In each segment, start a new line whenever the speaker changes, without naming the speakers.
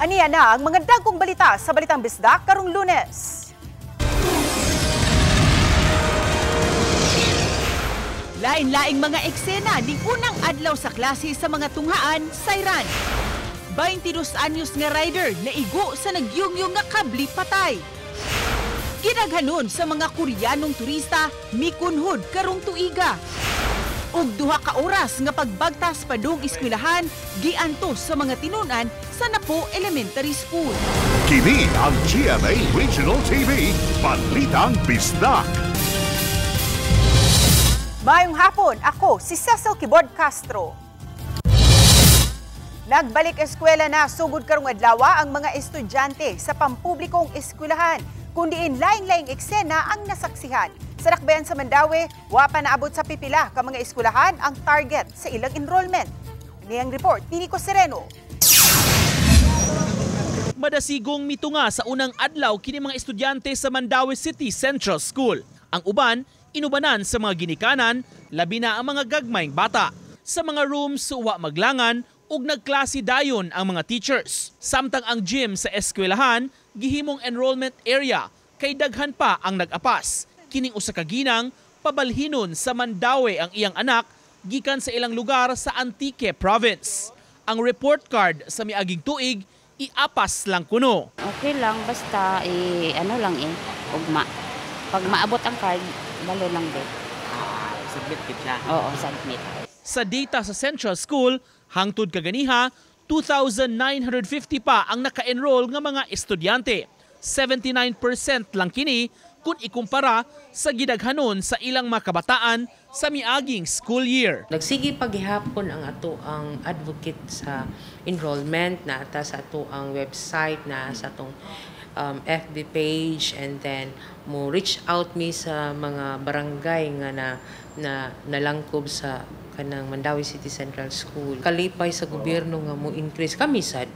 Aniya na ang mga dagkong balita sa Balitang Bisdak karong Lunes. Lain-laing mga eksena ning unang adlaw sa klase sa mga tunghaan sa Iran. 22 anyos nga rider naigo sa nagyungyong nga kabli patay. Ginaghanon sa mga Koreanong turista mikunhod karong tuiga. Ug duha ka oras nga pagbagtas padung eskwelahan giantos sa mga tinunan sa Napo Elementary School.
Kini ang GMA Regional TV, Balitang Bisdak.
Mayong hapon, ako si Cecil Kibord Castro. Nagbalik eskwela na sugod karong adlaw ang mga estudyante sa pampublikong eskwelahan, kundiin laing-laing eksena ang nasaksihan. Sa Dakbayan sa Mandaue, wa pa naabot sa pipila ka mga eskwelahan ang target sa ilang enrollment. Niyang report ni Nico Sereno.
Madasigong mitunga sa unang adlaw kini mga estudyante sa Mandaue City Central School. Ang uban, inubanan sa mga ginikanan, labi na ang mga gagmayng bata. Sa mga rooms, wa maglangan ug nagklase dayon ang mga teachers. Samtang ang gym sa eskwelahan, gihimong enrollment area, kay daghan pa ang nag-apas. Kining usa ka ginang, pabalhinon sa Mandaue ang iyang anak, gikan sa ilang lugar sa Antique Province. Ang report card sa miaging tuig, iapas lang kuno.
Okay lang, basta ugma. Pag maabot ang card, balo lang din.
Submit kit siya?
Oo, submit.
Sa data sa Central School, hangtod kaganiha, 2,950 pa ang naka-enroll nga mga estudyante. 79% lang kini kung ikumpara sa gidaghanon sa ilang mga kabataan sa miaging school year.
Nagsige paghihapon ang ato ang advocate sa enrollment na ata sa ato ang website na sa atong FB page, and then mo reach out mi sa mga barangay nga nalangkob sa kanang Mandaue City Central School. Kalipay sa gobyerno nga mo increase kami sad.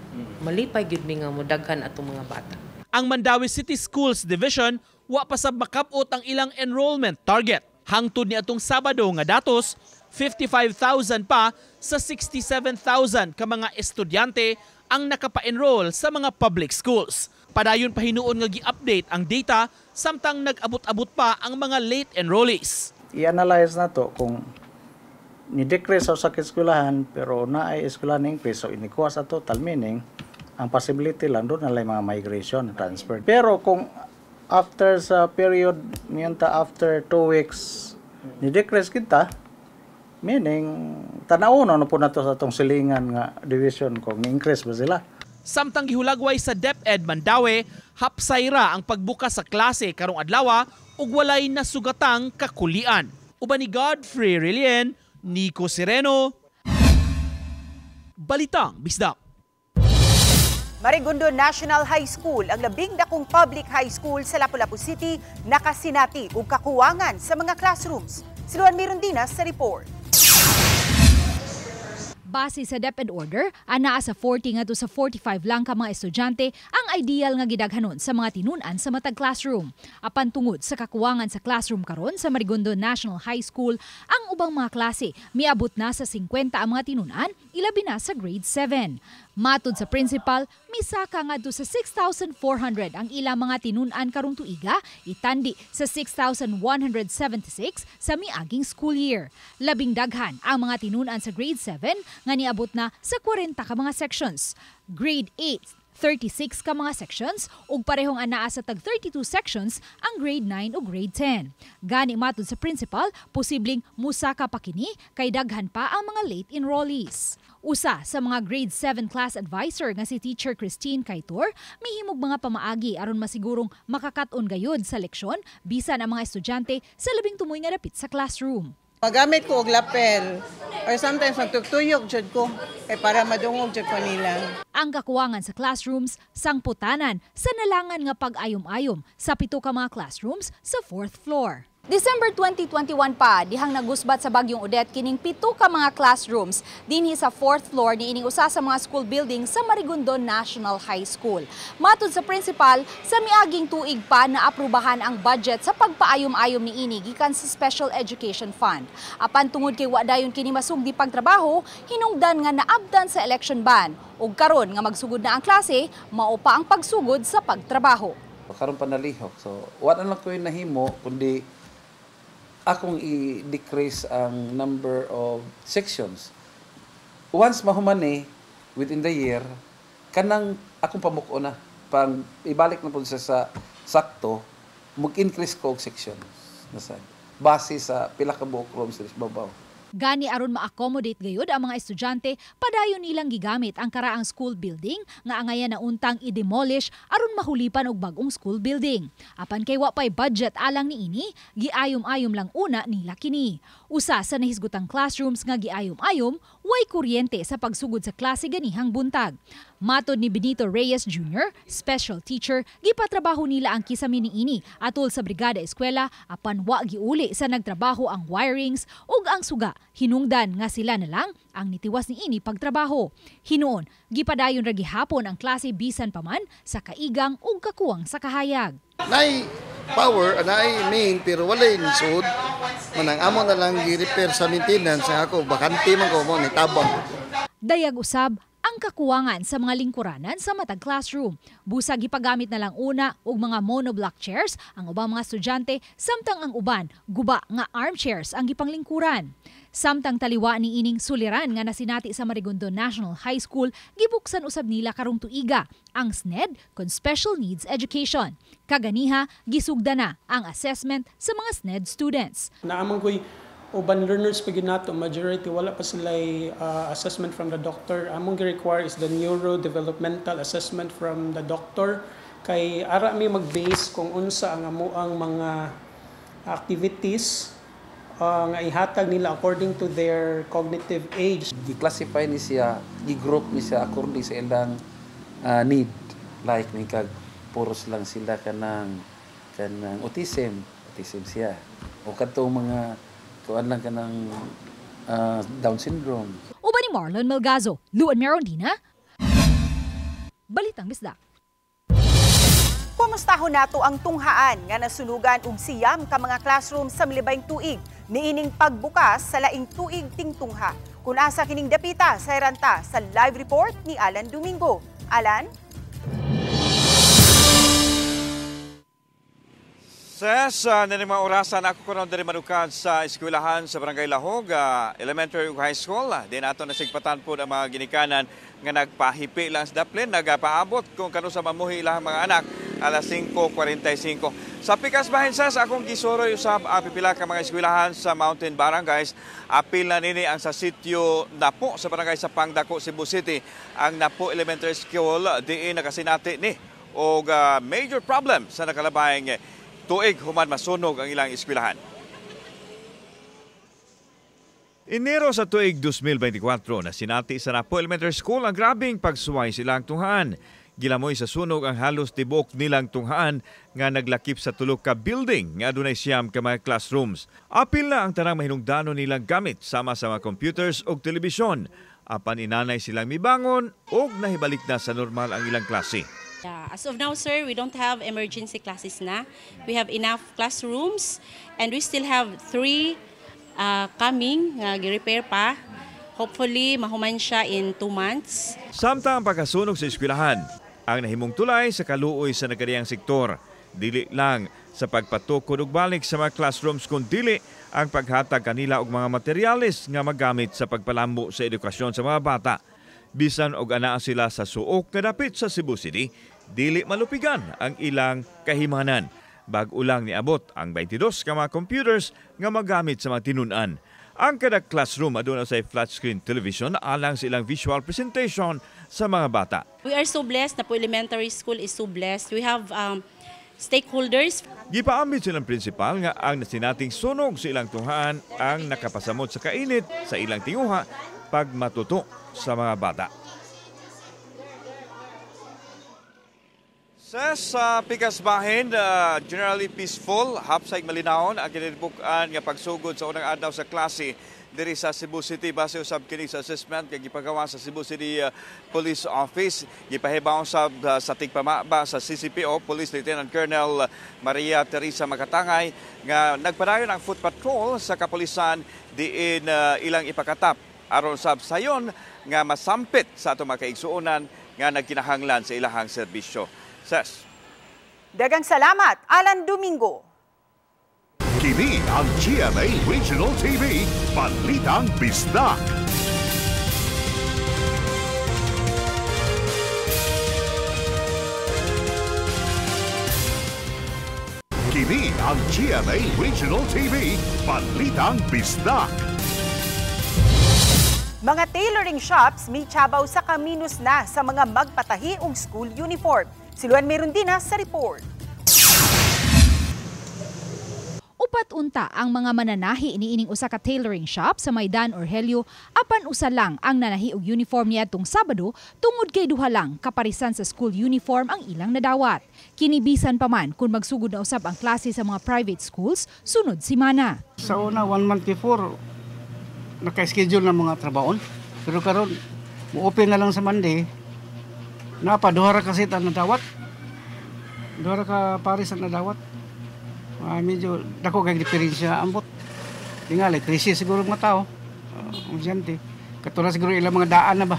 Malipay gyud mi nga mo daghan atong mga bata.
Ang Mandaue City Schools Division wa pa sab makapot ang ilang enrollment target. Hangtod ni atong Sabado nga datos, 55,000 pa sa 67,000 ka mga estudyante ang nakapa-enroll sa mga public schools. Padayon pa hinuon nga gi-update ang data samtang nag-abot-abot pa ang mga late enrollees.
I-analyze na to kung ni-decrease sa eskwelahan pero naay eskwelahan increase, so inikuha sa total, meaning ang possibility lang doon na mga migration transfer. Pero kung after sa period niyanta after 2 weeks ni-decrease kita, meaning tanaw na po na to sa itong silingan nga division kung ni-increase ba sila.
Samtang gihulagway sa DepEd Mandaue, hapsayra ang pagbukas sa klase karong adlaw ug walay nasugatang kakulian. Uban ni Godfrey Rilien, Nico Sereno, Balitang Bisdak.
Marigundo National High School, ang labing dakong public high school sa Lapu-Lapu City, nakasinati ug kakuwangan sa mga classrooms. Si Luan Mirondinas sa report.
Base sa DepEd order, anaa sa 40 ngadto sa 45 lang ka mga estudyante ang ideal nga gidaghanon sa mga tinunan sa matag classroom. Apan tungod sa kakuwangan sa classroom karon sa Marigundo National High School, ang ubang mga klase miabot na sa 50 ang mga tinunan, ilabi na sa grade 7. Matod sa principal, misaka ngadto sa 6,400 ang ilang mga tinunan karong tuiga, itandi sa 6,176 sa miaging school year. Labing daghan ang mga tinunan sa grade 7 nga niabot na sa 40 ka mga sections. Grade 8, 36 ka mga sections ug parehong anaa sa tag 32 sections ang grade 9 ug grade 10. Gani matod sa principal, posibleng musaka pa kini kay daghan pa ang mga late enrollees. Usa sa mga grade 7 class advisor nga si Teacher Christine Kaitor, mihimog mga pamaagi aron masigurong makakaton gayud sa leksyon bisan ang mga estudyante sa labing tumoy nga dapit sa classroom.
Magamit ko og lapel or sometimes magtugtuyok jud ko kay para madungog jud ko nila.
Ang kakuwangan sa classrooms sangputanan sa nalangan nga pag-ayom-ayom sa 7 ka mga classrooms sa 4th floor. December 2021 pa, dihang nagusbat sa Bagyong Odette kining 7 ka mga classrooms dinhi sa 4th floor ni ining usa sa mga school building sa Marigondon National High School. Matud sa principal, sa miaging tuig pa naaprubahan ang budget sa pagpaayom-ayom ni ini gikan sa Special Education Fund. Apan tungod kay wa dayon kini masugdi pagtrabaho, hinungdan nga naabdan sa election ban ug karon nga magsugod na ang klase, mao pa ang pagsugod sa pagtrabaho.
Karon panalihok. So, wala lang ko yung nahimo kundi akong i-decrease ang number of sections. Once mahumani, within the year, kanang akong pamuko na. Pang ibalik na po sa sakto, mag-increase ko og sections. Base sa pila ka buok rooms sa babaw.
Gani aron ma-accommodate gayud ang mga estudyante, padayon nilang gigamit ang karaang school building nga angayan na untang i-demolish aron mahulipan og bag-ong school building. Apan kay wa pay budget alang niini, giayom-ayom lang una nila kini. Usa sa nahisgotang classrooms nga giayom-ayom, way kuryente sa pagsugod sa klase ganihang buntag. Matod ni Benito Reyes Jr., special teacher, gipatrabaho nila ang kisami niini atol sa Brigada Eskwela apan wa giuli sa nagtrabaho ang wirings ug ang suga. Hinungdan nga sila na lang ang nitiwas ni ini pagtrabaho. Hinuon, gipadayon ra gihapon ang klase bisan pa man sa kaigang ug kakuwang sa kahayag.
Nay power, nay main pero walay lisod. Manang amo na lang gi-repair sa maintenance sa ako bakante man ko mo ni tabang.
Dayag usab ang kakuwangan sa mga lingkuranan sa matag classroom. Busag ipagamit na lang una og mga monoblock chairs ang ubang mga estudyante samtang ang uban guba nga armchairs ang gipanglingkuran. Samtang taliwa ni ining suliran nga nasinati sa Marigondon National High School, gibuksan usab nila karong tuiga ang SNED kon Special Needs Education. Kaganiha gisugda na ang assessment sa mga SNED students.
Naamang ko'y uban learners pagin nato, majority wala pa sila assessment from the doctor. Among gi-require is the neurodevelopmental assessment from the doctor. Kay ara mi mag-base kung unsa ang amuang mga activities nga ihatag nila according to their cognitive age.
Gi-classify ni siya, gi-group ni siya according sa ilang need. Like may kag puros lang sila kanang autism siya. O katong mga kuan lang kanang Down syndrome.
Uban ni Marlon Melgazo, Luan Merondina, Balitang Bisdak.
Kumustahon nato ang tunghaan nga nasunugan og siyam ka mga classroom sa milibay tuig niining pagbukas sa laing tuig tingtungha. Kun asa kining dapita sa Ranta sa live report ni Alan Domingo. Alan?
Sa mga orasan, ako ko rin manukad sa eskwelahan sa Barangay Lahog, elementary ug high school. Di nato nasigpatan po ang mga ginikanan nga nagpahipi lang sa daplin, nagapaabot kung kano sa mamuhi ilang mga anak alas 5:45. Sa Pikas Bahinsas, akong gisuroy usab ang pipila ka mga eskwelahan sa Mountain Barangays. Apil na nini ang sa sitio Napo sa Barangay Sapangdako, Cebu City. Ang Napo Elementary School, diin nakasinati ni og major problem sa nakalabayang tuig human masunog ang ilang eskwelahan. Enero sa tuig 2024 na sinati sa Napo Elementary School ang grabing pagsuway silang tunghaan. Gilamoy sa sunog ang halos tibok nilang tunghaan nga naglakip sa tulok ka building nga adunay siyam ka mga classrooms. Apil na ang tanang mahinungdanon nilang gamit sama sa mga computers o telebisyon. Apan inanay silang mibangon o nahibalik na sa normal ang ilang klase.
As of now, sir, we don't have emergency classes na. We have enough classrooms and we still have 3 coming, gi-repair pa. Hopefully, mahuman siya in 2 months.
Samtang pagkasunog sa eskwelahan, ang nahimong tulay sa kaluoy sa nagariyang sektor. Dili lang sa pagpatukod og balik sa mga classrooms kundi ang paghatag kanila og mga materyales nga magamit sa pagpalambo sa edukasyon sa mga bata. Bisan og anaa sila sa suok na dapit sa Cebu City, dili malupigan ang ilang kahimanan. Bag-o lang niabot ang 22 ka mga computers nga magamit sa mga tinun-an. Ang kada classroom aduna sa flat screen television alang sa ilang visual presentation sa mga bata.
We are so blessed. Napo Elementary School is so blessed. We have stakeholders.
Gipaambit silang prinsipal nga ang nasinating sunog sa ilang tunghaan ang nakapasamot sa kainit sa ilang tinguha pag matuto sa mga bata. Sa Pigasbahin, generally peaceful, hapsay malinawon ang kinalibukan nga pagsugod sa unang adlaw sa klase diri sa Cebu City base usab kini sa assessment kay gipagawa sa Cebu City Police Office. Gipahibaw sa tigpamaba sa CCPO Police Lieutenant Colonel Maria Teresa Makatangay nga nagpadayon ang foot patrol sa kapulisan diin ilang ipakatap aron sab sayon nga masampit sa ato mga kaigsuonan nga nagkinahanglan sa ilahang serbisyo. Ses.
Dagang salamat, Alan Domingo.
Kini ang GMA Regional TV, Balitang Bisdak. Kini ang GMA Regional TV, Balitang Bisdak.
Mga tailoring shops may tsabaw sa kaminus na sa mga magpatahi og school uniform. Siluan meron din sa report.
Upat unta ang mga mananahi niining usa ka tailoring shop sa Maidan, Orhelio, apan usa lang ang nanahi og uniform niadtong Sabado tungod kay duha lang kaparisan sa school uniform ang ilang nadawat. Kinibisan pa man kung magsugod na usab ang klase sa mga private schools sunod semana.
Sa una 1 month before naka-schedule ng mga trabaho. Pero karon mo-open na lang sa Monday. Duha ka set ang nadawat. Duha ka pares ang nadawat. Medyo dako kay diferensya ambot. Tingali, krisis siguro mga tao. Udyante. Katulad siguro ilang mga daan na ba.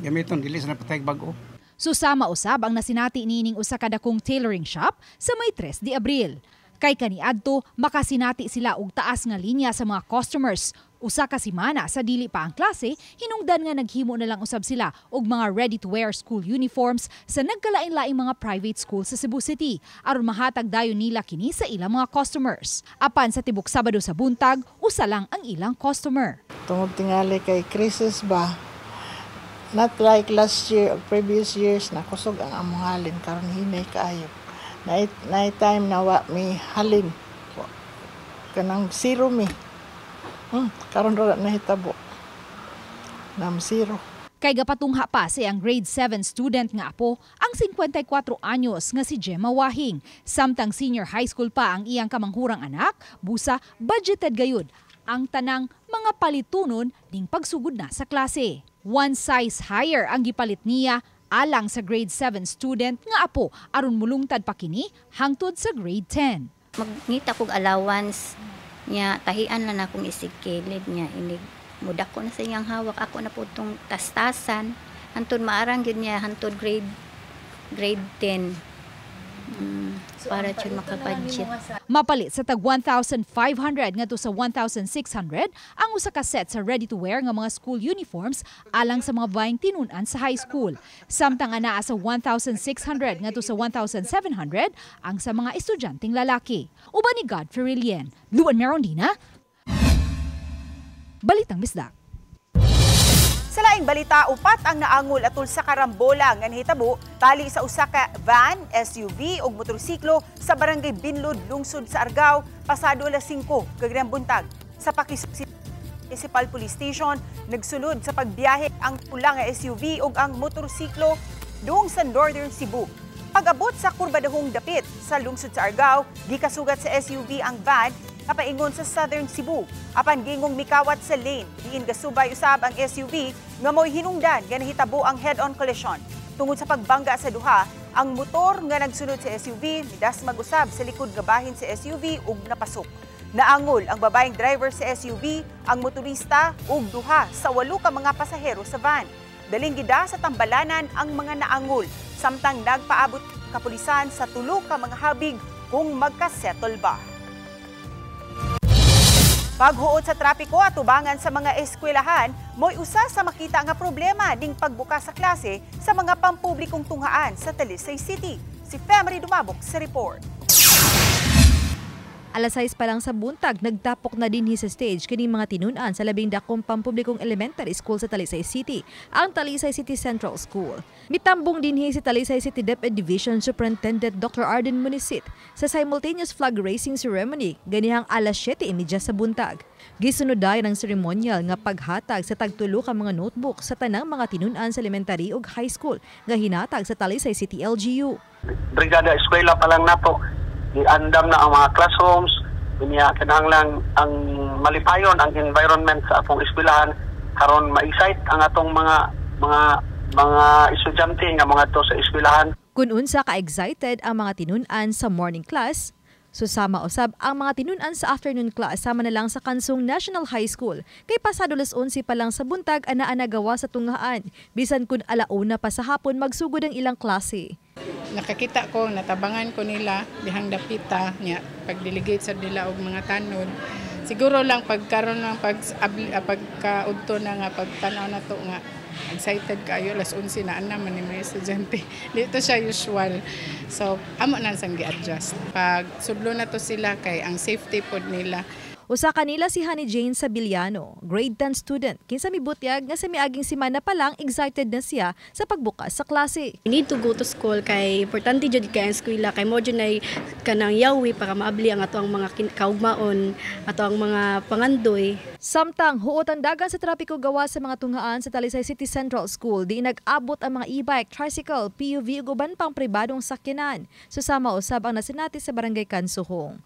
Gamiton, dili sa napatay bago.
Susama usab ang nasinati niining usa ka dakong tailoring shop sa may 3 de Abril. Kay kaniadto makasinati sila og taas nga linya sa mga customers. Usa ka semana sa dili pa ang klase, hinungdan nga naghimo na lang usab sila og mga ready-to-wear school uniforms sa nagkalain-laing mga private school sa Cebu City aron mahatag dayon nila kini sa ilang mga customers. Apan sa tibok Sabado sa buntag, usa lang ang ilang customer.
Tungod tingali kay crisis ba, not like last year or previous years na kusog ang among halin karon hinay kaayo. Night time nawa mi halin kanang zero mi. Karon ra nahitabo. Nam zero.
Kay gapatungha pa ang grade 7 student nga apo ang 54 anyos nga si Gemma Wahing. Samtang senior high school pa ang iyang kamanghurang anak, busa budgeted gayud ang tanang mga palitunon ding pagsugod na sa klase. One size higher ang gipalit niya alang sa grade 7 student nga apo aron mulungtad pa kini hangtod sa grade 10.
Magnita kog allowance niya, tahian lang akong isigkilid niya, inig mudak ko na sa iyang hawak, ako na po itong tastasan, hantod maarang yun niya, hantod grade 10, para siya makabudget.
Mapalit sa tag 1,500 ngadto sa 1,600 ang usa ka set sa ready-to-wear nga mga school uniforms alang sa mga baing tinunan sa high school. Samtang anaa sa 1,600 ngadto sa 1,700 ang sa mga estudyanteng lalaki. Uban ni Godfrey Rilien, Luan Merondina, Balitang Bisdak.
Sa laing balita, upat ang naangol atol sa karambola nga nahitabo tali sa usa ka van, SUV ug motorsiklo sa barangay Binlod, lungsod sa Argao pasado alas 5 kag buntag. Sa Municipal Police Station, nagsulod sa pagbiyahe ang pula nga SUV ug ang motorsiklo doong sa Northern Cebu. Pag-abot sa kurbadahong dapit sa lungsod sa Argao, di kasugat sa SUV ang van kapaingon sa Southern Cebu. Apan gingong mikawat sa lane, diin gasubay usab ang SUV nga mo'y hinungdan nga nahitabo ang head-on collision. Tungod sa pagbangga sa duha, ang motor nga nagsunod sa SUV midas mag-usab sa likod nga bahin sa SUV ug napasok. Naangol ang babaeng driver sa SUV, ang motorista ug duha sa 8 ka mga pasahero sa van. Daling gida sa tambalanan ang mga naangol, samtang nagpaabot kapulisan sa 3 ka mga habig kung magkasettle ba. Paghuot sa trapiko at tubangan sa mga eskwelahan, mo'y usa sa makita nga problema ding pagbukas sa klase sa mga pampublikong tunghaan sa Talisay City. Si Femery Dumabok sa report.
Alas 6 pa lang sa buntag, nagtapok na dinhi sa stage kining mga tinunan sa 12 pampublikong elementary school sa Talisay City, ang Talisay City Central School. Mitambong dinhi si Talisay City DepEd Division Superintendent Dr. Arden Munisit sa simultaneous flag raising ceremony ganihang alas 7:30 sa buntag. Gisunod dayon ng seremonyal nga paghatag sa tagtulo ka mga notebook sa tanang mga tinunan sa elementary ug high school nga hinatag sa Talisay City LGU.
Brigada eskwela pa lang nato, iandam na ang mga classrooms, niya kinahanglan ang malipayon ang environment sa atong eskwelahan karon ma-excite ang atong mga estudyante nga mga to sa eskwelahan.
Kun unsa ka excited ang mga tinunan sa morning class, susama usab ang mga tinunan sa afternoon class sama na lang sa Kansong National High School kay pasado 11 pa lang sa buntag anaa nagawa sa tunghaan bisan kun alauna pa sa hapon magsugod ang ilang klase.
Nakakita ko, natabangan ko nila dihang dapita niya pag-delegate sa nila og mga tanod. Siguro lang pagkaroon ng pagkaudto na nga pagtanaw na to nga excited kayo alas 11 na naman ni mga estudyante. Dito siya usual. So, amo na sang gi-adjust. Pag sudlo na to sila kay ang safety pod nila.
Usa kanila si Honey Jane Sabiliano, grade 10 student. Kinsa mibutyag nga sa miaging semana pa lang excited na siya sa pagbukas sa klase.
We need to go to school kay importante jud kay ang eskwela kay mo jud nay kanang yawi para maabli ang ato ang mga kaugmaon, ato ang mga pangandoy.
Samtang huot ang dagan sa trapiko gawa sa mga tunghaan sa Talisay City Central School, di nag-abot ang mga e-bike, tricycle, PUV ug uban pang pribadong sakyanan. Susama usab ang nasinati sa Barangay Kansuhong.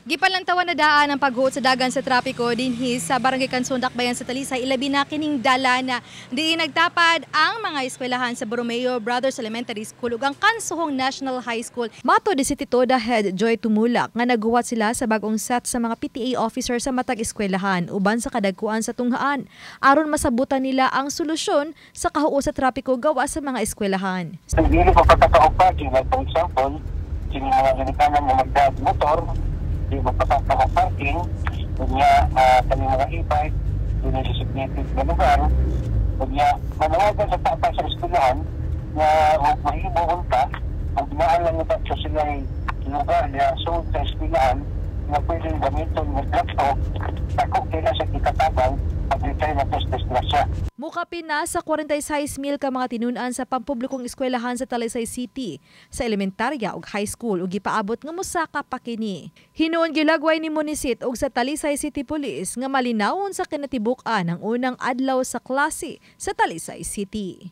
Gipalantawan na daan ang paghuot sa dagan sa trapiko dinhi sa Barangay Kansong Dakbayan sa Talisay, ilabi na kining dala na di nagtapad ang mga eskwelahan sa Borromeo Brothers Elementary School ug ang Kansuhong National High School. Mato di si Titoda Head Joy Tumulak nga naghuwat sila sa bagong set sa mga PTA officer sa matag eskwelahan uban sa kadagkuan sa tunghaan aron masabutan nila ang solusyon sa kahuot sa trapiko gawa sa mga eskwelahan.
Dili pa pagkataog pa like for example, sini mga ginikanan nga magmotor di magpasok sa parking, kunya kami mga e-bike, doon yung designated na lugar, kunya manawagan sa tapas sa eskwelahan na mahimo unta, kung dinaalan na sa sila lugar na so sa eskwelahan na pwedeng gamiton ng laptop, ako kailan sa kikatabang pag-retire na disgrasya.
Mukapin na sa 46,000 ka mga tinunan sa pampublikong eskwelahan sa Talisay City, sa elementarya ug high school ug gipaabot nga mosaka pa kini. Hinuon gilagway ni Munisit ug sa Talisay City Police nga malinawon sa kinatibuk-an ang unang adlaw sa klase sa Talisay City.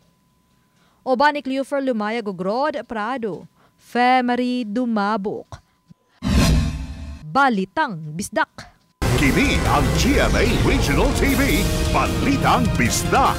Oban ni Cleofer Lumayag ug Rod Prado, Femery Dumabok. Balitang Bisdak.
Kini ang GMA Regional TV, Balitang Bisdak.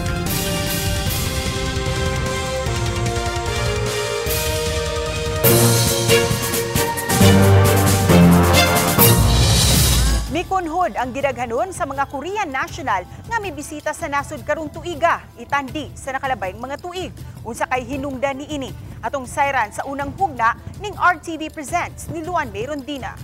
Mikunhod ang gidaghanon sa mga Korean national nga mibisita sa nasod karong tuiga, itandi sa nakalabayng mga tuig. Unsa kay hinungdan niini atong sayran sa unang hugna ning RTV Presents ni Luan May Rondina.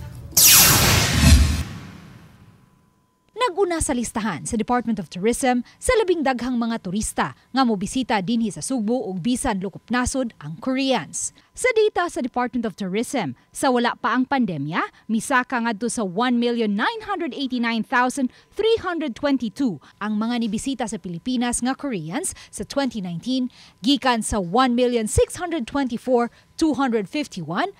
Naguna sa listahan sa Department of Tourism sa labing daghang mga turista nga mobisita dinhi sa Sugbo ug bisan lukop nasod ang Koreans. Sa data sa Department of Tourism, sa wala pa ang pandemya, misaka ngadto sa 1,989,322 ang mga nibisita sa Pilipinas nga Koreans sa 2019 gikan sa 1,624,251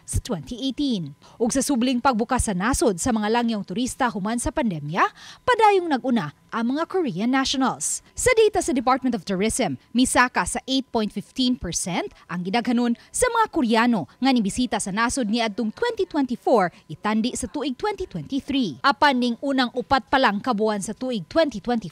sa 2018. Ug sa subling pagbukas sa nasod sa mga langyong turista human sa pandemya, padayong naguna ang mga Korean nationals. Sa data sa Department of Tourism, misaka sa 8.15% ang gidaghanon sa mga Koreano nga nibisita sa nasod niadtong 2024 itandi sa tuig 2023. Apan ning unang upat pa lang kabuan sa tuig 2025,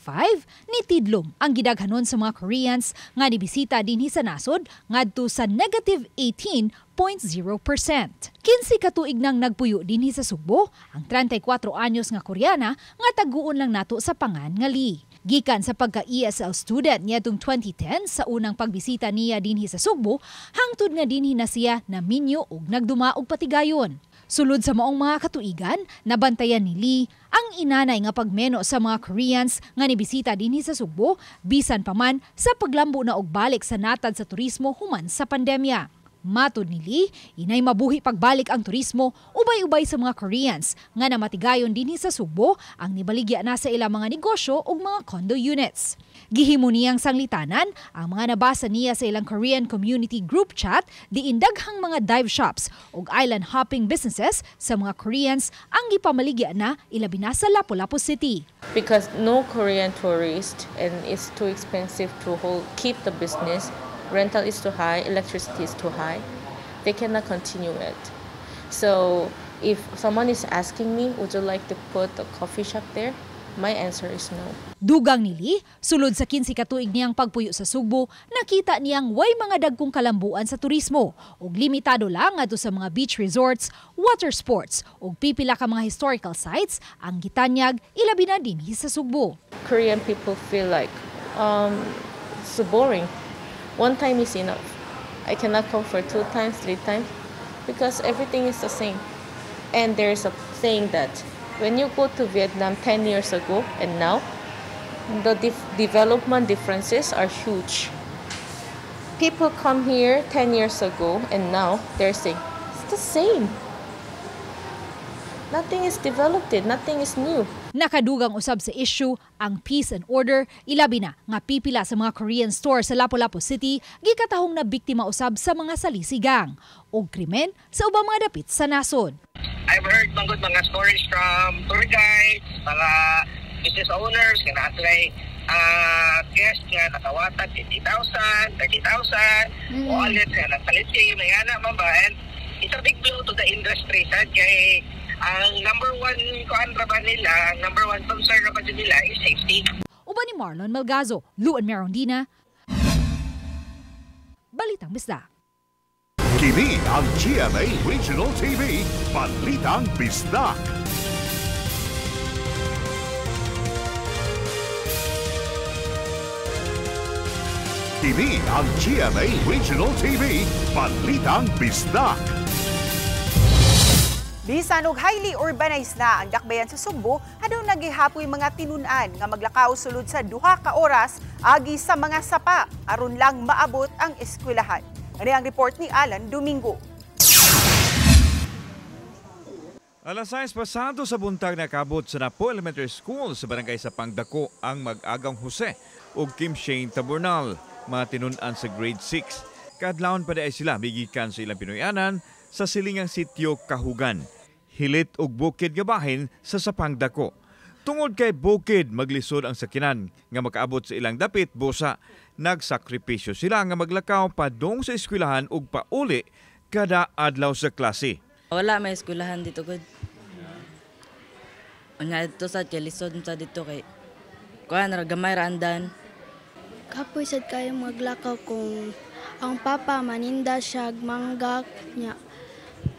nitidlom ang gidaghanon sa mga Koreans nga nibisita dinhi sa nasod ngadto sa negative 18.0%. 15 katuig nang nagpuyo dinhi sa Sugbo, ang 34 anyos nga Koreana nga taguon lang nato sa pangan nga Lee. Gikan sa pagka-ESL student niadtong 2010 sa unang pagbisita niya dinhi sa Sugbo, hangtod nga dinhi na siya na minyo ug nagduma og patigayon. Sulod sa maong mga katuigan, nabantayan ni Lee ang inanay nga pagmeno sa mga Koreans nga nibisita dinhi sa Sugbo bisan pa man sa paglambo na og balik sa natad sa turismo human sa pandemya. Matod ni Lee, inay mabuhi pagbalik ang turismo ubay-ubay sa mga Koreans nga namatigayon dinhi sa Subo ang nibaligya na sa ilang mga negosyo ug mga condo units. Gihimo niyang sanglitanan ang mga nabasa niya sa ilang Korean community group chat diin daghang mga dive shops ug island hopping businesses sa mga Koreans ang gipamaligya na ilabi na sa Lapu-Lapu City.
Because no Korean tourist and it's too expensive to keep the business. Rental is too high, electricity is too high. They cannot continue it. So if someone is asking me, would you like to put a coffee shop there? My answer is no.
Dugang ni Lee, sulod sa 15 katuig niyang pagpuyo sa Subo, nakita niyang way mga dagkong kalambuan sa turismo ug limitado lang adto sa mga beach resorts, water sports ug pipila ka mga historical sites ang gitanyag ilabi na dinhi sa Subo.
Korean people feel like so boring. One time is enough. I cannot come for 2 times, 3 times because everything is the same. And there's a saying that when you go to Vietnam 10 years ago and now, the development differences are huge. People come here 10 years ago and now they're saying, it's the same. Nothing is developed, nothing is new.
Nakadugang usab sa issue ang peace and order, ilabi na nga pipila sa mga Korean store sa Lapu-Lapu City gikatahong na biktima usab sa mga salisigang o krimen sa ubang mga dapit sa nasod.
I've heard mga stories from tour guides, mga business owners, nga natry guests nga nakawatan 50,000, 30,000, o alit nga nasalisi, may anak mamba, and it's a big blow to the industry, sad, kay ang number one nila, ang number one concern naman nila is safety.
Uban ni Marlon Malgazo, Luan Merondina, Balitang Bisdak.
Kini ang GMA Regional TV, Balitang Bisdak. Kini ang GMA Regional TV, Balitang Bisdak.
Bisan og highly urbanized na ang dakbayan sa Subo, adun nagihapoy mga tinun-an nga maglakaw sulod sa 2 ka oras agi sa mga sapa aron lang maabot ang eskwelahan. Ano ang report ni Alan Domingo.
Alas 6 pasado sa buntag nakabot sa Napo Elementary School sa barangay sa Pangdako ang Mag-Agang Jose ug Kim Shane Taburnal, mga tinun-an sa grade 6. Kadlawon pa ay sila migikan sa ilang Pinoyanan sa silingang sitio Kahugan, hilit ug bukid nga bahin sa Sapangdako. Tungod kay bukid maglisod ang sakinan nga makaabot sa ilang dapit busa, nagsakripisyo sila nga maglakaw padung sa eskwelahan ug pauli kada adlaw sa klase.
Wala may eskwelahan dito gud. Unya dito sa lisod sa dito kay kuan ra gamay ra andan.
Kapoy sad kayo maglakaw kung ang papa maninda siya manggak nya.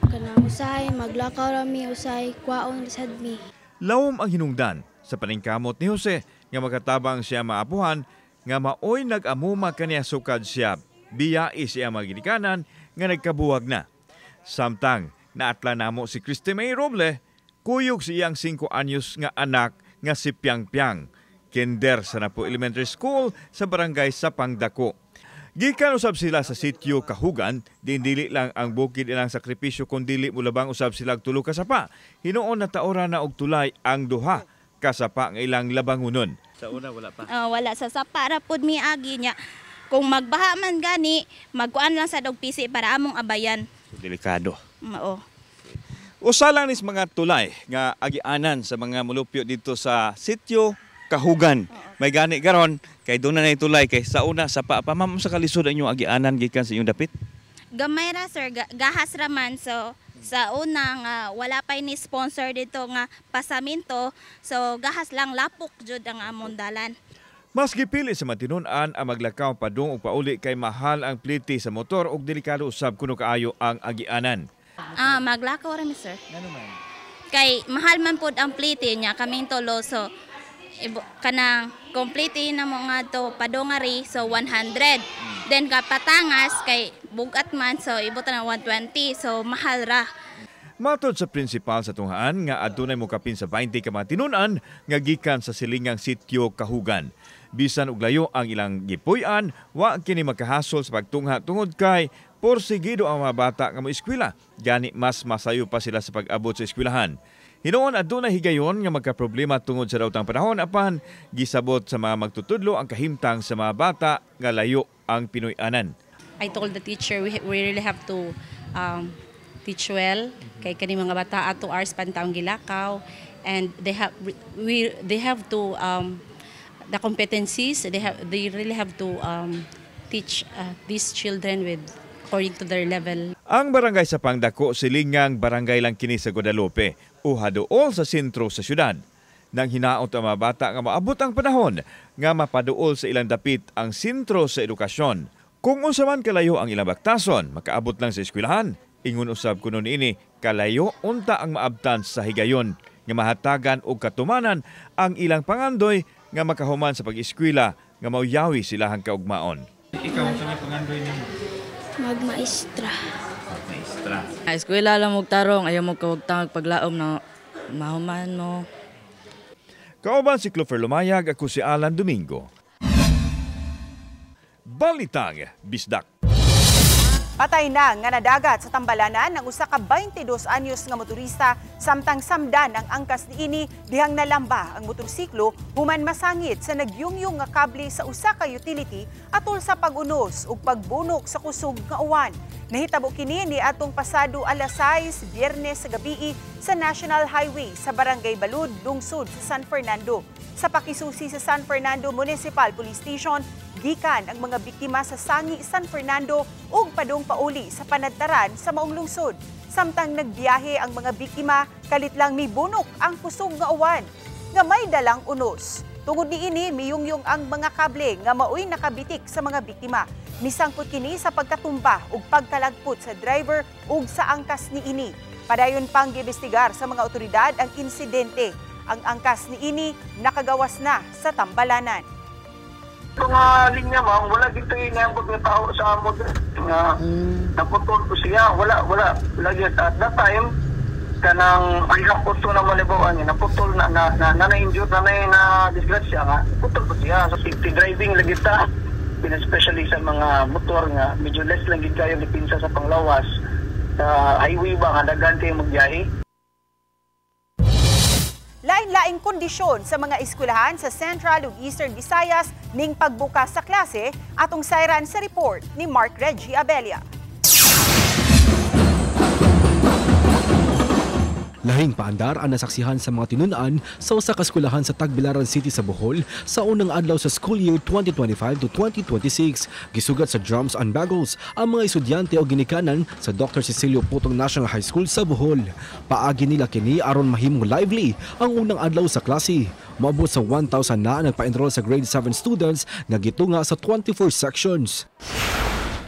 Kanang usay maglakaw rami usay kwaon sad mi.
Lawom ang hinungdan sa paningkamot ni Jose nga makatabang siya maapuhan nga maoy nag-amuma kaniya sukad siya biya siya magidikanan nga nagkabuwag na. Samtang naatla namo si Christy May Roble, kuyog si iyang 5 anyos nga anak nga si Piang Piang, kinder sa Napo Elementary School sa barangay sa Pangdako. Gikan usab sila sa sitio Kahugan, dili lang ang bukid ilang sakripisyo kundi mulabang usab sila tulo ka sapa. Hinuon na taora na og tulay ang 2 ka sapa nga ilang labangunon. Sa una wala pa.
Wala sa sapa ra pud mi agi nya. Kung magbaha man gani, magkuan lang sa dog pisi para among abayan.
So, delikado.
Oo.
Usa lang nis mga tulay nga agianan sa mga mulupyo dito sa sitio Kahugan. May gani garon kay doon na tulay kay sa una sa ma'am sa kalisod ang inyong agianan gikan sa inyong dapit.
Gamay ra sir, gahas ra man, so sa una nga wala pa ni sponsor dito nga pasaminto, so gahas lang lapok jud ang among dalan.
Mas gipili sa matinun-an ang maglakaw padung ug pauli kay mahal ang pliti sa motor ug delikado usab kuno kaayo ang agianan.
Maglakaw ra mi sir.
Ano man?
Kay mahal man pud ang pliti niya kaming tulo, so kanang complete na mo nga to padongari, so 100. Then kapatangas kay bugat man, so ibot na 120, so mahal ra.
Matod sa prinsipal sa tunghaan nga adunay mo kapin sa 20 ka mga tinun-an nga gikan sa silingang sitio Kahugan. Bisan og layo ang ilang gipuy-an, wa kini makahasol sa pagtungha tungod kay porsigido ang mga bata nga moeskwela, gani mas masayo pa sila sa pag-abot sa eskwelahan. Hinoon aduna higayon nga magkaproblema tungod sa daotang panahon apan gisabot sa mga magtutudlo ang kahimtang sa mga bata nga layo ang Pinoy-anan.
I told the teacher we really have to teach well kay kani mga bata ato hours pantaong gilakaw, and they have to the competencies they really have to teach these children with according to their level.
Ang barangay sa Pangdako silingang barangay lang kini sa Guadalupe, uhaduol sa sentro sa syudad. Nang hinaot ang mga bata nga maabot ang panahon nga mapaduol sa ilang dapit ang sentro sa edukasyon. Kung unsa man kalayo ang ilang baktason, makaabot lang sa eskwelahan. Ingon usab kuno niini, kalayo unta ang maabtan sa higayon nga mahatagan og katumanan ang ilang pangandoy nga makahuman sa pag-eskwela nga mauyawi silahang kaugmaon.
Ikaw sa pangandoy nimo?
Magmaestra.
Maestra.
Eskwela lang mong tarong, ayaw mo kawagtang paglaom na mahuman mo.
Kauban si Clover Lumayag, ako si Alan Domingo. Balitang Bisdak.
Patay na nga nadagat sa Tambalanan ng usa ka 22 anyos nga motorista samtang samdan ang angkas niini dihang nalamba ang motorsiklo human masangit sa nagyungyong nga kable sa usa ka utility atol sa pag-unos ug pagbunok sa kusog nga uwan. Nahitabo kini ni atong pasado alas 6 Biyernes sa gabii sa National Highway sa Barangay Balud, lungsod sa San Fernando. Sa pakisusi sa San Fernando Municipal Police Station, gikan ang mga biktima sa Sangi, San Fernando ug padung pauli sa panadtaran sa maong lungsod. Samtang nagbiyahe ang mga biktima, kalit lang mibunok ang kusog nga uwan nga may dalang unos. Tungod niini miyungyong ang mga kable nga maoy nakabitik sa mga biktima. Misangpot kini sa pagkatumba ug pagkalagpot sa driver ug sa angkas niini. Padayon pang giimbestigar sa mga otoridad ang insidente. Ang angkas niini nakagawas na sa Tambalanan.
Itong linya ma'am, wala dito inambot ng tao sa amod nga naputol ko siya. Wala lagi at that time kanang ay naputol na malibawan niya, naputol na na-injure na disgrasya nga, putol ko siya. So safety driving lagi ta, especially sa mga motor nga medyo less lang gid kayo dipinsa sa panglawas sa highway ba nga daghan kayo magbiyahe.
Lain-laing kondisyon sa mga eskwelahan sa Central ug Eastern Visayas ning pagbukas sa klase atong sayran sa report ni Mark Reggie Abella.
Lahing paandar ang nasaksihan sa mga tinunaan sa usa ka eskwelahan sa Tagbilaran City sa Bohol sa unang adlaw sa school year 2025 to 2026. Gisugat sa drums and bagels ang mga estudyante o ginikanan sa Dr. Cecilio Putong National High School sa Bohol. Paagi nila kini aron mahimong lively ang unang adlaw sa klase. Moabot sa 1,000 na nagpa-enroll sa grade 7 students nga gitunga sa 24 sections.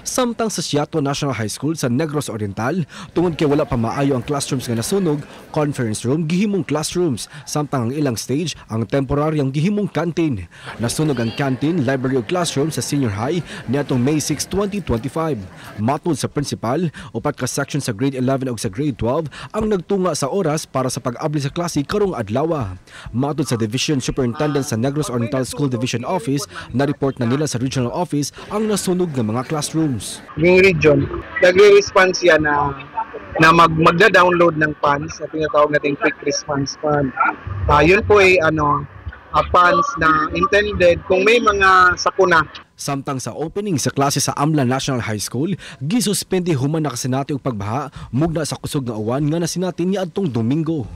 Samtang sa Siato National High School sa Negros Oriental, tungod kay wala pa maayo ang classrooms nga nasunog, conference room gihimong classrooms, samtang ang ilang stage ang temporaryong gihimong canteen. Nasunog ang canteen, library ug classroom sa senior high niadtong May 6, 2025. Matod sa principal, upat ka section sa grade 11 ug sa grade 12 ang nagtunga sa oras para sa pag-abli sa klase karong adlaw. Matod sa Division Superintendent sa Negros Oriental School Division Office, na-report na nila sa regional office ang nasunog ng mga classrooms.
Yung region, nagre-respond siya na magda-download ng funds na tinatawag natin quick response fund. Yun po ay funds na intended kung may mga sakuna.
Samtang sa opening sa klase sa Amla National High School, gisuspende human nakasinati og pagbaha mugna sa kusog nga uwan nga nasinati niadtong Domingo.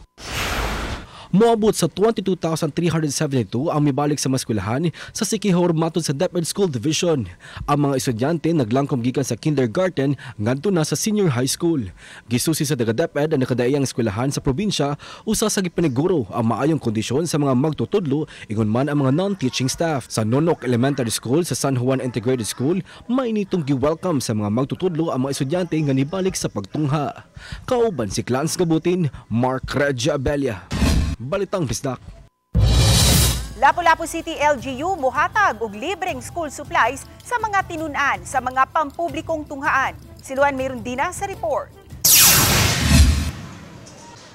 Moabot sa 22,372 ang mibalik sa maskwelahan sa Siquijor matod sa DepEd School Division. Ang mga estudyante naglangkom gikan sa kindergarten ngadto na sa senior high school. Gisusi sa DepEd ang nakadaiyang eskwelahan sa probinsya usa sa gipaniguro ang maayong kondisyon sa mga magtutudlo ingon man ang mga non-teaching staff. Sa Nonok Elementary School sa San Juan Integrated School, mainitong gi-welcome sa mga magtutudlo ang mga estudyante nga nibalik sa pagtungha. Kauban si Clarence Gabutin, Mark Reggie Abella. Balitang Bisdak.
Lapu-Lapu City LGU mohatag og libreng school supplies sa mga tinun-an sa mga pampublikong tunghaan. Si Luan Merundina sa report.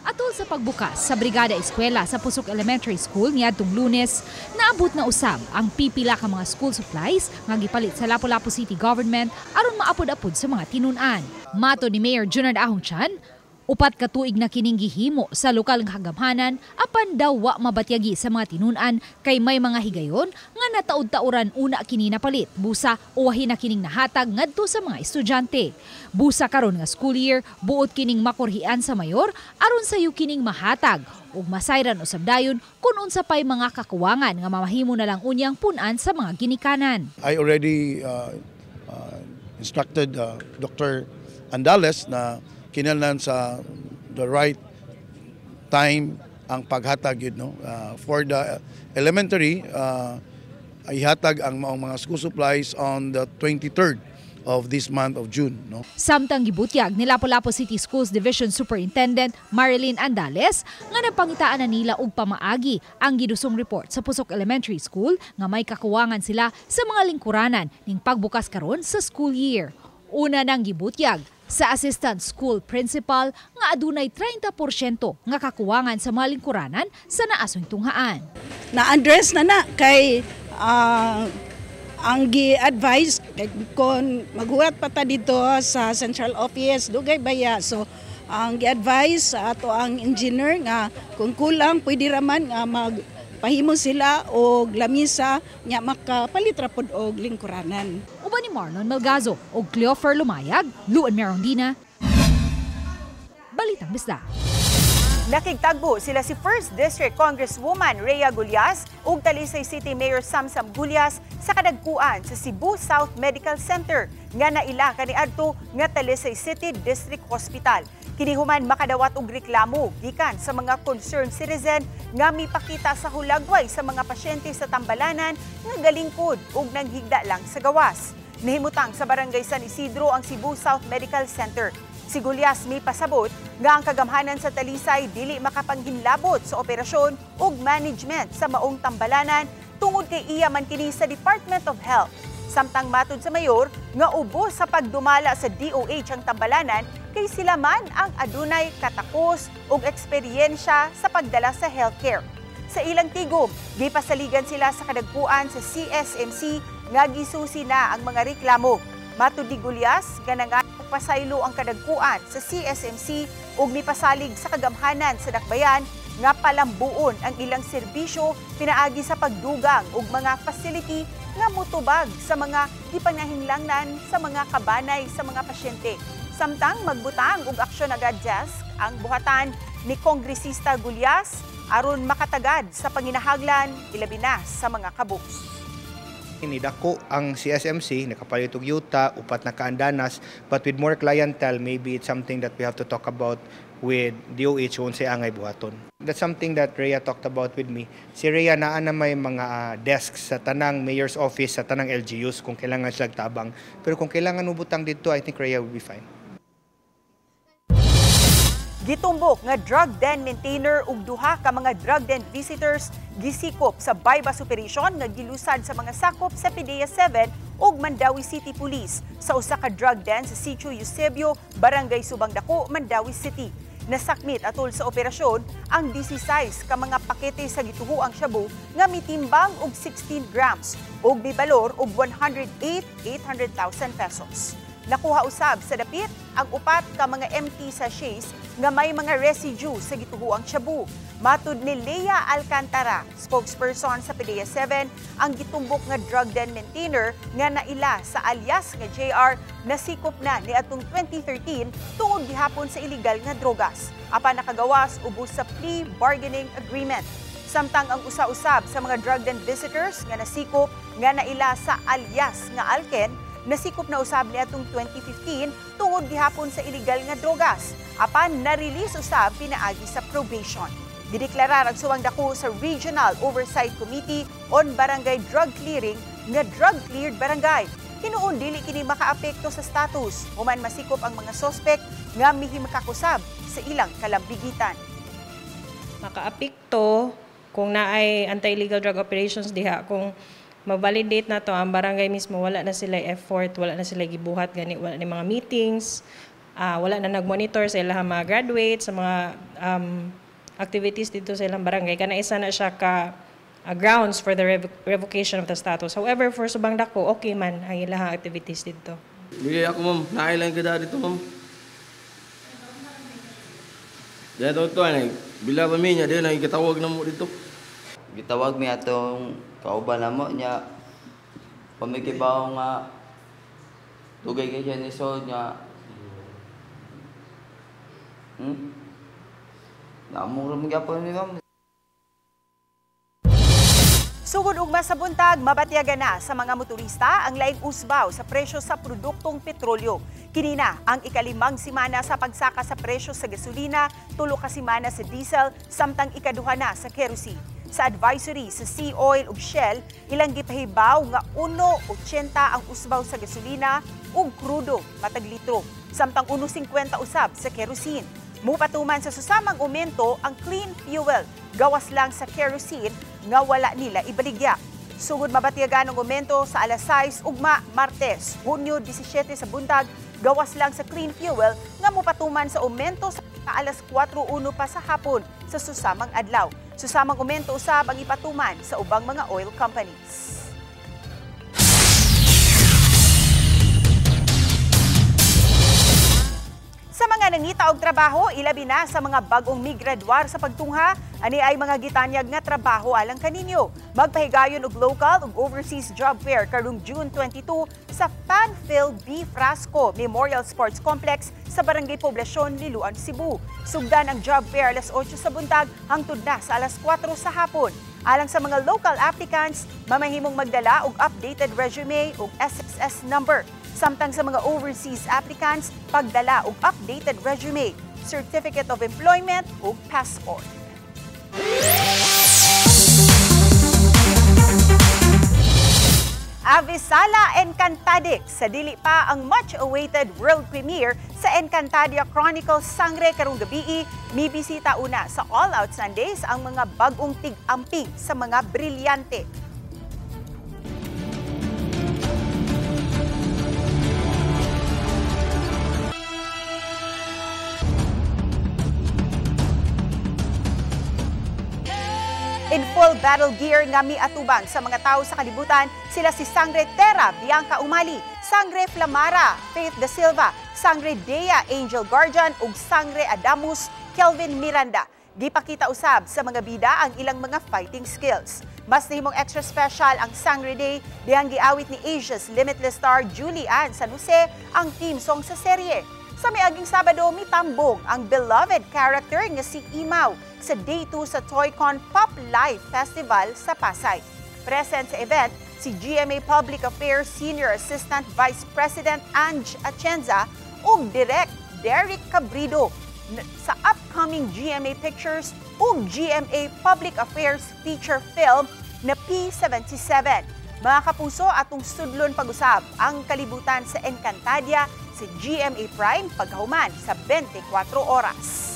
Ato Atol sa pagbukas sa Brigada Eskwela sa Pusok Elementary School niadtong Lunes, naabot na usab ang pipila ka mga school supplies nga gipalit sa Lapu-Lapu City Government aron maapod-apod sa mga tinun-an. Mato ni Mayor Junard Ahongchan, upat ka tuig na kining gihimo sa lokal nga hagamhanan apan daw wa mabatyagi sa mga tinun-an kay may mga higayon nga nataud-tauran una kini napalit busa uwahi na kining nahatag ngadto sa mga estudyante. Busa karon nga school year buot kining makorhian sa mayor aron sayo kining mahatag ug masayran usab dayon kun unsa pay mga kakuwangan nga mamahimo na lang unyang pun-an sa mga ginikanan.
I already instructed Dr. Andales na kinahanglan sa the right time ang paghatag yun, no? For the elementary, ihatag ang mga school supplies on the 23rd of this month of June. No?
Samtang gibutyag ni Lapu-Lapu City Schools Division Superintendent Marilyn Andales nga napangitaan na nila og pamaagi ang gidusong report sa Pusok Elementary School nga may kakuwangan sila sa mga lingkuranan ning pagbukas karon sa school year. Una nang gibutyag sa assistant school principal nga adunay 30% nga kakuwangan sa mga lingkuranan sa naasong tunghaan.
Na-address na kay ang gi-advise kung maghuwat pa ta dito sa central office dugay baya, so ang gi-advise sa ato ang engineer nga kung kulang pwede raman nga magpahimo sila og lamisa nya makapalit ra pod og lingkuranan.
Uban ni Marlon Melgazo o Cleofer Lumayag, Luan Merondina, Balitang Bisda.
Nakigtagbo sila si 1st District Congresswoman Rhea Gulyas ug Talisay City Mayor Samsam Gulyas sa kadagkuan sa Cebu South Medical Center nga naila kaniadto nga Talisay City District Hospital. Kini human makadawat og reklamo gikan sa mga concerned citizen nga mipakita sa hulagway sa mga pasyente sa Tambalanan nga galingkod ug nanghigda lang sa gawas. Nahimutang sa Barangay San Isidro ang Cebu South Medical Center. Si Gulyas may pasabot nga ang kagamhanan sa Talisay dili makapanghinlabot sa operasyon ug management sa maong Tambalanan tungod kay iya man kini sa Department of Health. Samtang matud sa mayor nga ubos sa pagdumala sa DOH ang Tambalanan kay sila man ang adunay katakos ug eksperyensya sa pagdala sa healthcare. Sa ilang tigom, gipasaligan sila sa kadagkuan sa CSMC nga gisusi na ang mga reklamo. Matud ni Gulyas nga pasaylo ang kadagkuan sa CSMC ug mipasalig sa kagamhanan sa dakbayan nga palambuon ang ilang serbisyo pinaagi sa pagdugang ug mga facility nga mutubag sa mga gipanahinglanan sa mga kabanay sa mga pasyente. Samtang magbutang ug aksyon agad ang buhatan ni Kongresista Gulyas aron makatagad sa panginahaglan ilabi na sa mga kabus.
Nidako ang CSMC, nakapalit og yuta, upat na kaandanas, but with more clientele, maybe it's something that we have to talk about with DOH kung say angay buhaton. That's something that Rhea talked about with me. Si Rhea naa na may mga desks sa tanang mayor's office, sa tanang LGUs kung kailangan sila tabang. Pero kung kailangan ubutang dito, I think Rhea will be fine.
Gitumbok nga drug den maintainer ug duha ka mga drug den visitors gisikop sa bypass operation nga gilusad sa mga sakop sa PDEA 7 ug Mandawi City Police sa usa ka drug den sa Sitio Eusebio, Barangay Subang Dako, Mandawi City. Nasakmit atol sa operasyon ang 16 ka mga pakete sa gituhuang shabu nga mitimbang og 16 grams ug mibalor og 108,800,000 pesos. Nakuha usab sa dapit ang upat ka mga empty sachets nga may mga residue sa gituhuang shabu. Matud ni Lea Alcantara, spokesperson sa PDEA 7, ang gitumbok nga drug den maintainer nga naila sa alias nga JR nasikop na niadtong 2013 tungod gihapon sa illegal nga drogas. Apan nakagawas ubos sa plea bargaining agreement. Samtang ang usa-usab sa mga drug den visitors nga nasikop nga naila sa alias nga Alken nasikop na usab niadtong 2015 tungod gihapon sa illegal nga drogas. Apan na-release usab pinaagi sa probation. Dideklarar ang Subang Dako sa Regional Oversight Committee on Barangay Drug Clearing nga drug-cleared barangay. Hinuon dili kini makaapekto sa status human masikop ang mga sospek nga mihimakakusab sa ilang kalambigitan.
Makaapekto kung naay anti-illegal drug operations diha, kung ma-validate na to ang barangay mismo, wala na sila effort, wala na sila gibuhat gani, wala na mga meetings, wala na nag-monitor sa ilang mga graduate, sa mga activities dito sa ilang barangay. Kana isa na siya ka grounds for the revocation of the status. However, for subang dako, okay man ang ilang activities dito.
Bigay ako, ma'am. Nakailang ka dito, ma'am. Dito ito, bila pa niya, dito na ikatawag na mo dito.
Gitawag mi atong kauban na mo niya. Pamikibaw nga, tugay kay siya ni Sol niya. Naamura mo gyapon ni ma'am.
Sugod ugma sa buntag, mabatyagan na sa mga motorista ang laing usbaw sa presyo sa produktong petrolyo. Kinina ang ikalimang simana sa pagsaka sa presyo sa gasolina, 3 ka simana sa diesel, samtang ikaduha na sa kerosene. Sa advisory sa Sea Oil ug Shell, ilang gipahibaw nga 1.80 ang usbaw sa gasolina ug krudo matag litro, samtang 1.50 usab sa kerosene. Mupatuman sa susamang aumento ang clean fuel, gawas lang sa kerosene nga wala nila ibaligya. Sugod mabatyagan ang aumento sa alas 6 ugma Martes, Hunyo 17 sa buntag, gawas lang sa clean fuel nga mupatuman sa aumento sa alas 4:01 pa sa hapon sa susamang adlaw. Susamang aumento usab ang ipatuman sa ubang mga oil companies. Sa mga nangita og trabaho, ilabi na sa mga bagong migraduar sa pagtungha, ani ay mga gitanyag nga trabaho alang kaninyo. Magpahigayon og local ug overseas job fair karong June 22 sa Panfil B. Frasco Memorial Sports Complex sa Barangay Poblasyon, Liloan, Cebu. Sugdan ang job fair alas 8 sa buntag hangtod na sa alas 4 sa hapon. Alang sa mga local applicants, mamahimong magdala og updated resume ug SSS number. Samtang sa mga overseas applicants, pagdala og updated resume, certificate of employment ug passport. Avisala Encantadix sa dili pa ang much-awaited world premiere sa Encantadia Chronicles Sangre karong gabii, mibisita una sa All Out Sundays ang mga bagong tig-amping sa mga brilyante. In full battle gear nga miatubang sa mga tao sa kalibutan, sila si Sangre Terra Bianca Umali, Sangre Flamara Faith Da Silva, Sangre Dea Angel Guardian ug Sangre Adamus Kelvin Miranda. Gipakita usab sa mga bida ang ilang mga fighting skills. Mas nahimong extra special ang Sangre Day dihang giawit ni Asia's Limitless star Julie Ann San Jose ang theme song sa serye. Sa miaging Sabado, mitambong ang beloved character nga si Imaw sa Day 2 sa Toycon Pop Life Festival sa Pasay. Present sa event, si GMA Public Affairs Senior Assistant Vice President Ange Atienza ug Direk Derek Cabrido sa upcoming GMA Pictures ug GMA Public Affairs feature film na P77. Mga kapuso, atong sudlon pag-usab ang kalibutan sa Encantadia sa GMA Prime paghuman sa 24 oras.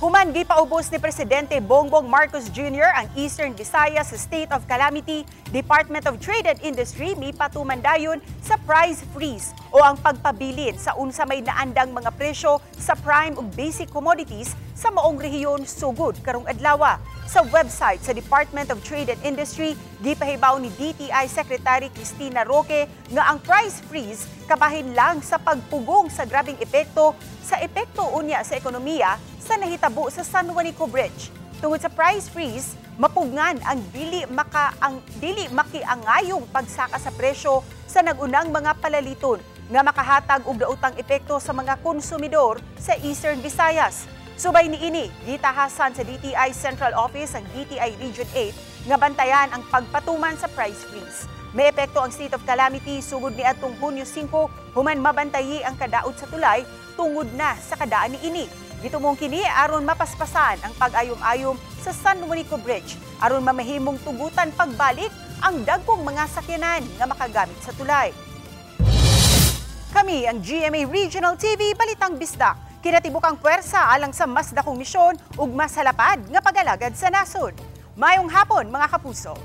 Human gipaubos ni Presidente Bongbong Marcos Jr. ang Eastern Visayas State of Calamity, Department of Trade and Industry mipatumandayon sa price freeze o ang pagpabilin sa unsa may naandang mga presyo sa prime ug basic commodities sa maong rehiyon sugod karong adlaw. Sa website sa Department of Trade and Industry, gipahibaw ni DTI Secretary Cristina Roque nga ang price freeze kabahin lang sa pagpugong sa grabing epekto unya sa ekonomiya sa nahitabo sa San Juanico Bridge. Tungod sa price freeze, mapugnan ang dili makiangayong pagsaka sa presyo sa nagunang mga palaliton nga makahatag og daotang epekto sa mga konsumidor sa Eastern Visayas. Subay niini, gitahasan sa DTI Central Office ang DTI Region 8 nga bantayan ang pagpatuman sa price freeze. May epekto ang state of calamity sugod ni atong Hunyo 5 human mabantayi ang kadaot sa tulay tungod na sa kadaan niini. Gitumong kini aron mapaspasan ang pag-ayom-ayom sa San Juanico Bridge aron mamahimong tugutan pagbalik ang dagkong mga sakyanan nga makagamit sa tulay. Kami ang GMA Regional TV Balitang Bisdak. kinatibuk ang puwersa alang sa mas dakong misyon ug mas halapad nga pagalagad sa nasod. Mayong hapon mga kapuso.